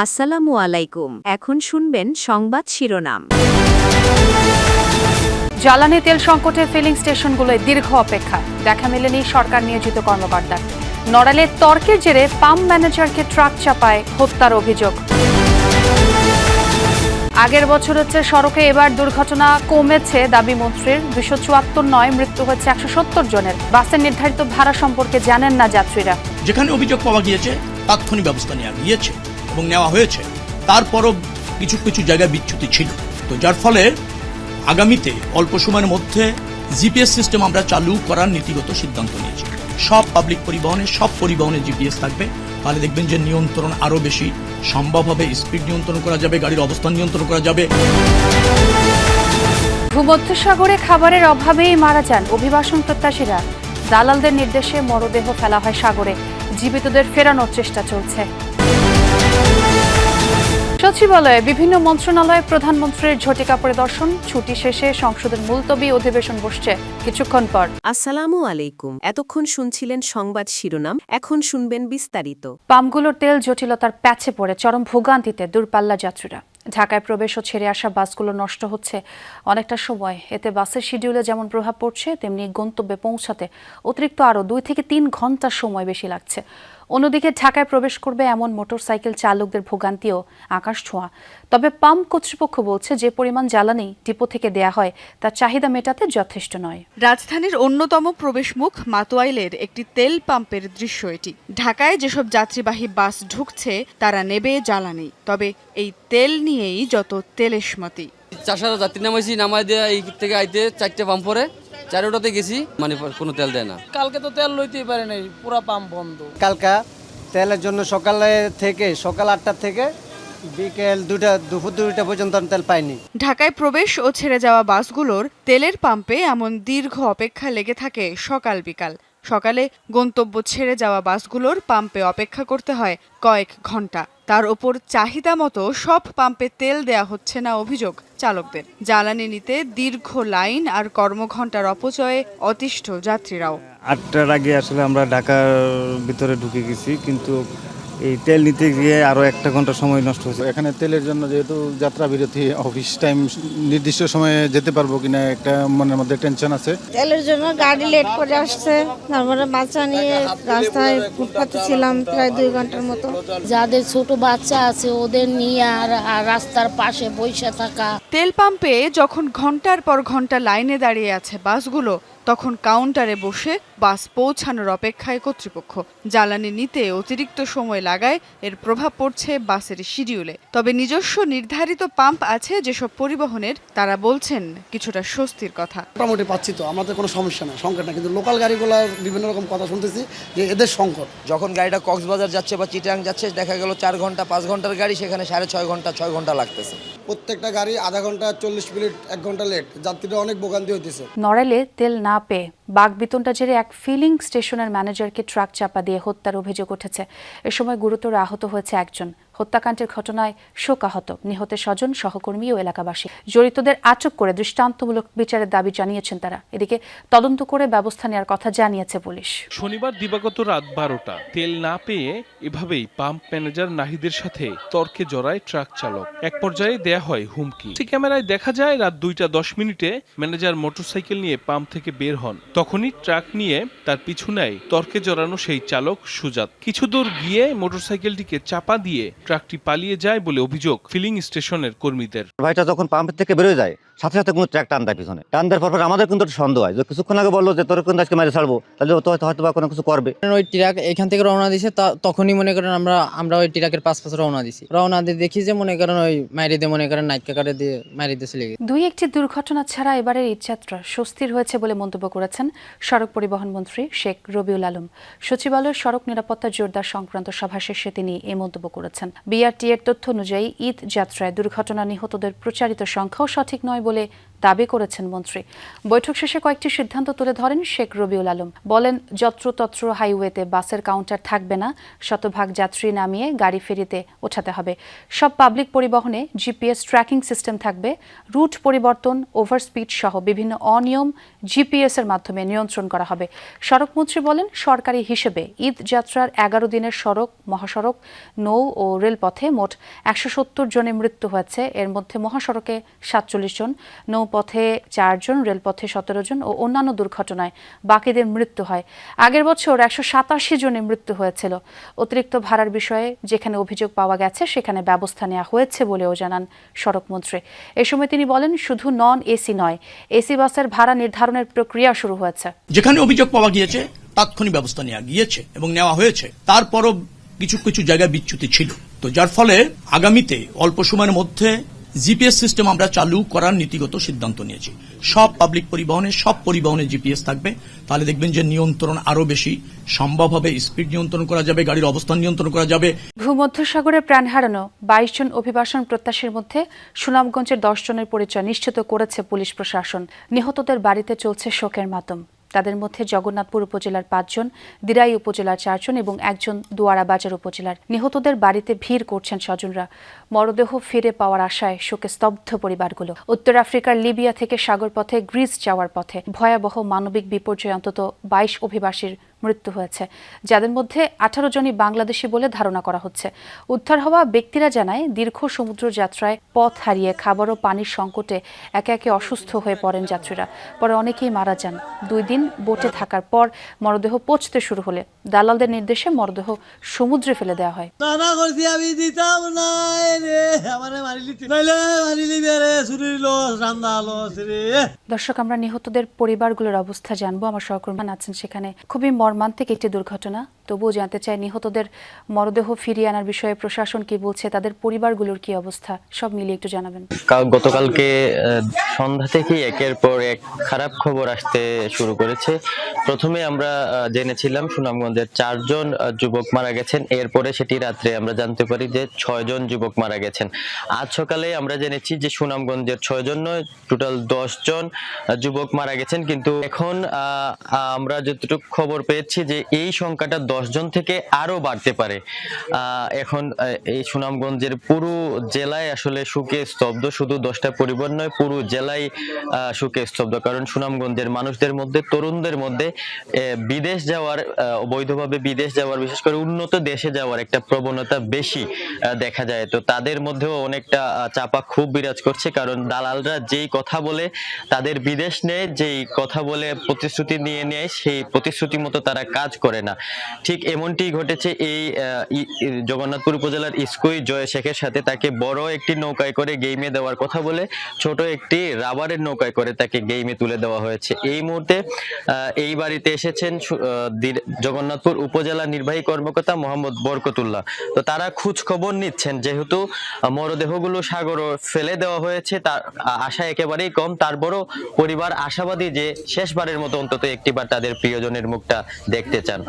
আসসালামু আলাইকুম। এখন শুনবেন সংবাদ শিরোনাম। জ্বালানি তেল সংকটে ফিলিং স্টেশনগুলোয় দীর্ঘ অপেক্ষা, দেখা মেলেনি সরকার নিয়োজিত কর্মকর্তার। নড়াইলে তর্কের জেরে পাম্প ম্যানেজারকে ট্রাক চাপায় হত্যার অভিযোগ। আগের বছরের চেয়ে সড়কে এবার দুর্ঘটনা কমেছে দাবি মন্ত্রীর। 274 নয়, মৃত্যু হচ্ছে 170 জনের। বাসের নির্ধারিত ভাড়া সম্পর্কে জানেন না যাত্রীরা। যেখানে অভিযোগ পাওয়া গিয়েছে তাৎক্ষণিক ব্যবস্থা নেওয়া গিয়েছে এবং নেওয়া হয়েছে, তারপরও কিছু কিছু জায়গায় বিচ্যুতি ছিল। তো যার ফলে আগামীতে অল্প সময়ের মধ্যে জিপিএস সিস্টেম আমরা চালু করার নীতিগত সিদ্ধান্ত নিয়েছি। সব পাবলিক পরিবহনে, সব পরিবহনে জিপিএস থাকবে। তাহলে দেখবেন যে নিয়ন্ত্রণ আরও বেশি সম্ভব হবে, স্পিড নিয়ন্ত্রণ করা যাবে, গাড়ির অবস্থান নিয়ন্ত্রণ করা যাবে। ভূমধ্যসাগরে খাবারের অভাবেই মারা যান অভিবাসন প্রত্যাশীরা। দালালদের নির্দেশে মরদেহ ফেলা হয় সাগরে। জীবিতদের ফেরানোর চেষ্টা চলছে। সচিবালয়ে বিভিন্ন মন্ত্রণালয়ে প্রধানমন্ত্রীর ঝটিকা পরিদর্শন। ছুটি শেষে সংসদের মুলতবি অধিবেশন বসছে কিছুক্ষণ পর। আসসালামু আলাইকুম। এতক্ষণ শুনছিলেন সংবাদ শিরোনাম, এখন শুনবেন বিস্তারিত। পাম্পগুলোর তেল জটিলতার প্যাচে পড়ে চরম ভোগান্তিতে দূরপাল্লা যাত্রীরা। ঢাকায় প্রবেশ ও ছেড়ে আসা বাসগুলো নষ্ট হচ্ছে অনেকটা সময়। এতে বাসের শিডিউলে যেমন প্রভাব পড়ছে, তেমনি গন্তব্যে পৌঁছাতে অতিরিক্ত আরও 2 থেকে 3 ঘন্টা সময় বেশি লাগছে। অন্যদিকে ঢাকায় প্রবেশ করবে এমন মোটরসাইকেল চালকদের ভোগান্তিও আকাশ ছোঁয়া। তবে পাম্প কর্তৃপক্ষ বলছে, যে পরিমাণ জ্বালানি ডিপো থেকে দেয়া হয় তার চাহিদা মেটাতে যথেষ্ট নয়। রাজধানীর অন্যতম প্রবেশমুখ মাতোয়াইলের একটি তেল পাম্পের দৃশ্য এটি। ঢাকায় যেসব যাত্রীবাহী বাস ঢুকছে তারা নেবে জ্বালানি, তবে এই তেল নিয়েই যত তেলেশমতি। 400 যাত্রী নামাইছি, নামাই দিয়ে এই থেকে আইতে 4টে পাম্প পরে 4টাতে গেছি, মানে কোনো তেল দেয় না। কালকে তো তেল লইতেই পারে নাই, পুরা পাম্প বন্ধ। কালকা তেলের জন্য সকাল 8টা থেকে বিকেল 2টা, দুপুর 2টা পর্যন্ত তেল পাইনি। ঢাকায় প্রবেশ ও ছেড়ে যাওয়া বাসগুলোর তেলের পাম্পে এমন দীর্ঘ অপেক্ষা লেগে থাকে সকাল বিকাল। সকালে গন্তব্য ছেড়ে যাওয়া বাসগুলোর পাম্পে অপেক্ষা করতে হয় কয়েক ঘন্টা। তার ওপর চাহিদা মতো সব পাম্পে তেল দেয়া হচ্ছে না অভিযোগ চালকদের। জ্বালানি নিতে দীর্ঘ লাইন আর কর্মঘণ্টার অপচয়ে অতিষ্ঠ যাত্রীরাও। 8টার আগে আসলে আমরা ঢাকার ভিতরে ঢুকে গেছি, কিন্তু এই তেল নিতে গিয়ে আরো 1 ঘন্টা সময় নষ্ট হয়েছে। এখানে তেলের জন্য যেহেতু যাত্রা বিরতি, অফিস টাইম নির্দিষ্ট সময়ে যেতে পারবো কিনা একটা মনের মধ্যে টেনশন আছে। তেলের জন্য গাড়ি লেট করে আসছে, তারপরে বাচ্চা নিয়ে রাস্তায় ফুটপাতে ছিলাম প্রায় 2 ঘন্টার মতো। যাদের ছোট বাচ্চা আছে ওদের নিয়ে আর রাস্তার পাশে বসে থাকা। তেল পাম্পে যখন ঘন্টার পর ঘন্টা লাইনে দাঁড়িয়ে আছে বাসগুলো, তখন কাউন্টারে বসে বাস পৌঁছানোর অপেক্ষায় কর্তৃপক্ষ। জ্বালানি নিতে অতিরিক্ত সময় লাগায় এর প্রভাব পড়ছে বাসের শিডিউলে। তবে নিজস্ব নির্ধারিত পাম্প আছে যেসব পরিবহনের, তারা বলছেন কিছুটা স্বস্তির কথা। মোটামুটি পাচ্ছি তো, আমাদের কোনো সমস্যা না, সংকট না। কিন্তু লোকাল গাড়িগুলোর বিভিন্ন রকম কথা শুনতেছি যে এদের সংকট। যখন গাড়িটা কক্সবাজার যাচ্ছে বা চিটাং যাচ্ছে, দেখা গেল 4 ঘন্টা 5 ঘন্টার গাড়ি, সেখানে 6.5 ঘন্টা 6 ঘন্টা লাগতেছে। প্রত্যেকটা গাড়ি আধা ঘন্টা 40 মিনিট 1 ঘন্টা লেট, যাত্রীরা অনেক ভোগান্তি হইতেছে। নড়াইলে তেল না পেয়ে বাগবিতণ্ডা জেরে এক ফিলিং স্টেশনের ম্যানেজারকে ট্রাক চাপা দিয়ে হত্যার অভিযোগ উঠেছে। এ সময় গুরুতর আহত হয়েছে একজন। হত্যাকাণ্ডের ঘটনায় শোকাহত নিহতের স্বজন, সহকর্মী ও এলাকাবাসী। জড়িতদের আটক করে দৃষ্টান্তমূলক বিচারের দাবি জানিয়েছেন তারা। এদিকে তদন্ত করে ব্যবস্থা নেওয়ার কথা জানিয়েছে পুলিশ। শনিবার দিবাগত রাত 12টা তেল না পেয়ে এভাবেই পাম্প ম্যানেজার নাহিদের সাথে তর্কে জড়ায় ট্রাক চালক। এক পর্যায়ে দেয়া হয় হুমকি। ক্যামেরায় দেখা যায় রাত 2টা 10 মিনিটে ম্যানেজার মোটরসাইকেল নিয়ে পাম্প থেকে বের হন। তখনই ট্রাক নিয়ে তার পিছু নেয় তর্কে জড়ানো সেই চালক সুজাত। কিছু দূর গিয়ে মোটরসাইকেলটিকে চাপা দিয়ে ট্রাকটি পালিয়ে যায় বলে অভিযোগ ফিলিং স্টেশনের কর্মীদের। ভাইটা যখন পাম্প থেকে বেরোয় যায়, সাথে সাথে কোনো ট্রাক টান দেয় পিছনে। টান দেওয়ার পর আমাদের কিন্তু সন্দেহ হয় যে কিছুক্ষণ আগে বললো যে তোর কিন্তু আজকে মেরে ছাড়বো, তাহলে ও তো হয়তো বা কোনো কিছু করবে। ওই ট্রাক এখান থেকে রওনা দিছে, তখনই মনে করেন আমরা ওই ট্রাকের পাশে রওনা দিছি। রওনা দিয়ে দেখি যে মনে করেন ওই মাইরে দিয়ে মনে করেন নাইট কাকারে দিয়ে মাইরে দিয়ে চলে গেছে। 2-1টি দুর্ঘটনা ছাড়া এবারের ঈদযাত্রা স্বস্তির হয়েছে বলে মন্তব্য করেছেন সড়ক পরিবহন মন্ত্রী শেখ রবিউল আলম। সচিবালয়ের সড়ক নিরাপত্তা জোরদার সংক্রান্ত সভা শেষে তিনি এই মন্তব্য করেছেন। বিআরটি এর তথ্য অনুযায়ী ঈদ যাত্রায় দুর্ঘটনা নিহতদের প্রচারিত সংখ্যাও সঠিক নয় বলে দাবি করেছেন মন্ত্রী। বৈঠক শেষে কয়েকটি সিদ্ধান্ত তুলে ধরেন শেখ রবিউল আলম। বলেন, যত্রতত্র হাইওয়েতে বাসের কাউন্টার থাকবে না, শতভাগ যাত্রী নামিয়ে গাড়ি ফেরিতে ওঠাতে হবে। সব পাবলিক পরিবহনে জিপিএস ট্র্যাকিং সিস্টেম থাকবে। রুট পরিবর্তন, ওভারস্পিড সহ বিভিন্ন অনিয়ম জিপিএস এর মাধ্যমে নিয়ন্ত্রণ করা হবে। সড়কমন্ত্রী বলেন, সরকারি হিসেবে ঈদ যাত্রার 11 দিনের সড়ক, মহাসড়ক, নৌ ও রেলপথে মোট 170 জনের মৃত্যু হয়েছে। এর মধ্যে মহাসড়কে 47 জন, নৌপথে 4 জন, রেলপথে 17 জন ও অন্যান্য দুর্ঘটনায় বাকিদের মৃত্যু হয়। আগের বছর 187 জনের মৃত্যু হয়েছিল। অতিরিক্ত ভাড়ার বিষয়ে যেখানে অভিযোগ পাওয়া গেছে সেখানে ব্যবস্থা নেওয়া হয়েছে বলেও জানান সড়কমন্ত্রী। এ সময় তিনি বলেন, শুধু নন এসি নয়, এসি বাসের ভাড়া নির্ধারণের প্রক্রিয়া শুরু হয়েছে। যেখানে অভিযোগ পাওয়া গিয়েছে তাৎক্ষণিক ব্যবস্থা নেওয়া গিয়েছে এবং নেওয়া হয়েছে। তারপরও কিছু কিছু জায়গায় বিচ্যুতি ছিল, তো যার ফলে আগামীতে অল্প সময়ের মধ্যে জিপিএস সিস্টেম আমরা চালু করার নীতিগত সিদ্ধান্ত নিয়েছি। সব পাবলিক পরিবহনে, সব পরিবহনে জিপিএস থাকবে। তাহলে দেখবেন যে নিয়ন্ত্রণ আরো বেশি সম্ভব হবে, স্পিড নিয়ন্ত্রণ করা যাবে, গাড়ির অবস্থান নিয়ন্ত্রণ করা যাবে। ভূমধ্যসাগরে প্রাণ হারানো 22 জন অভিবাসন প্রত্যাশীর মধ্যে সুনামগঞ্জের 10 জনের পরিচয় নিশ্চিত করেছে পুলিশ প্রশাসন। নিহতদের বাড়িতে চলছে শোকের মাতম। তাদের মধ্যে জগন্নাথপুর উপজেলার 5 জন, দিরাই উপজেলার 4 জন এবং একজন দুয়ারা বাজার উপজেলার। নিহতদের বাড়িতে ভিড় করছেন স্বজনরা। মরদেহ ফিরে পাওয়ার আশায় শোকে স্তব্ধ পরিবারগুলো। উত্তর আফ্রিকার লিবিয়া থেকে সাগরপথে গ্রিস যাওয়ার পথে ভয়াবহ মানবিক বিপর্যয়ে অন্তত 22 অভিবাসীর মৃত্যু হয়েছে, যাদের মধ্যে 18 জনই বাংলাদেশি বলে ধারণা করা হচ্ছে। উদ্ধার হওয়া ব্যক্তিরা জানায়, দীর্ঘ সমুদ্র যাত্রায় পথ হারিয়ে খাবার ও পানির সংকটে একে একে অসুস্থ হয়ে পড়েন যাত্রীরা। পরে অনেকেই মারা যান। 2 দিন বোটে থাকার পর মরদেহ পচতে শুরু হলে দালালদের নির্দেশে মরদেহ সমুদ্রে ফেলে দেওয়া হয়। দর্শক, আমরা নিহতদের পরিবারগুলোর অবস্থা জানবো। আমার সহকর্মী আছেন সেখানে। খুবই মর্মান্তিক একটি দুর্ঘটনা, তবুও জানতে চাই নিহতদের মরদেহ ফিরিয়ে আনার বিষয়ে প্রশাসন কি বলছে, তাদের পরিবারগুলোর কি অবস্থা, সব মিলিয়ে একটু জানাবেন। গতকালকে সন্ধ্যা থেকেই একের পর এক খারাপ খবর আসতে শুরু করেছে। প্রথমে আমরা জেনেছিলাম সুনামগঞ্জের 4 জন যুবক মারা গেছেন, এরপরে সেটি রাত্রে আমরা জানতে পারি যে 6 জন যুবক মারা গেছেন। আজ সকালে আমরা জেনেছি যে সুনামগঞ্জের 6 জন নয়, টোটাল 10 জন যুবক মারা গেছেন। কিন্তু এখন আমরা যতটুকু খবর পেয়েছি যে এই সংখ্যাটা 10 জন থেকে আরো বাড়তে পারে। এখন এই সুনামগঞ্জের পুরো জেলায় আসলে শোকে স্তব্ধ। শুধু 10টা পরিবার নয়, পুরো জেলায় শোকে স্তব্ধ। কারণ সুনামগঞ্জের মানুষদের মধ্যে, তরুণদের মধ্যে বিদেশ যাওয়ার, অবৈধভাবে বিদেশ যাওয়ার, বিশেষ করে উন্নত দেশে যাওয়ার একটা প্রবণতা বেশি দেখা যায়। তো তাদের মধ্যেও অনেকটা চাপা খুব বিরাজ করছে, কারণ দালালরা যেই কথা বলে তাদের বিদেশ নেয়, যেই কথা বলে প্রতিশ্রুতি নিয়ে নেয়, সেই প্রতিশ্রুতি মতো তারা কাজ করে না। ঠিক এমনটি ঘটেছে এই জগন্নাথপুর উপজেলার ইস্কুই জয় শেখের সাথে। তাকে বড় একটি নৌকায় করে গেইমে দেওয়ার কথা বলে ছোট একটি রাবারের নৌকায় করে তাকে গেইমে তুলে দেওয়া হয়েছে। এই মুহূর্তে এই বাড়িতে এসেছেন জগন্নাথপুর উপজেলা নির্বাহী কর্মকর্তা মোহাম্মদ বরকতুল্লাহ। তো তারা খোঁজ খবর নিচ্ছেন, যেহেতু মরদেহগুলো সাগরে ফেলে দেওয়া হয়েছে, তার আশা একেবারেই কম। তারপরও পরিবার আশাবাদী যে শেষবারের মতো অন্তত একটিবার তাদের প্রিয়জনের মুখটা দেখতে চান।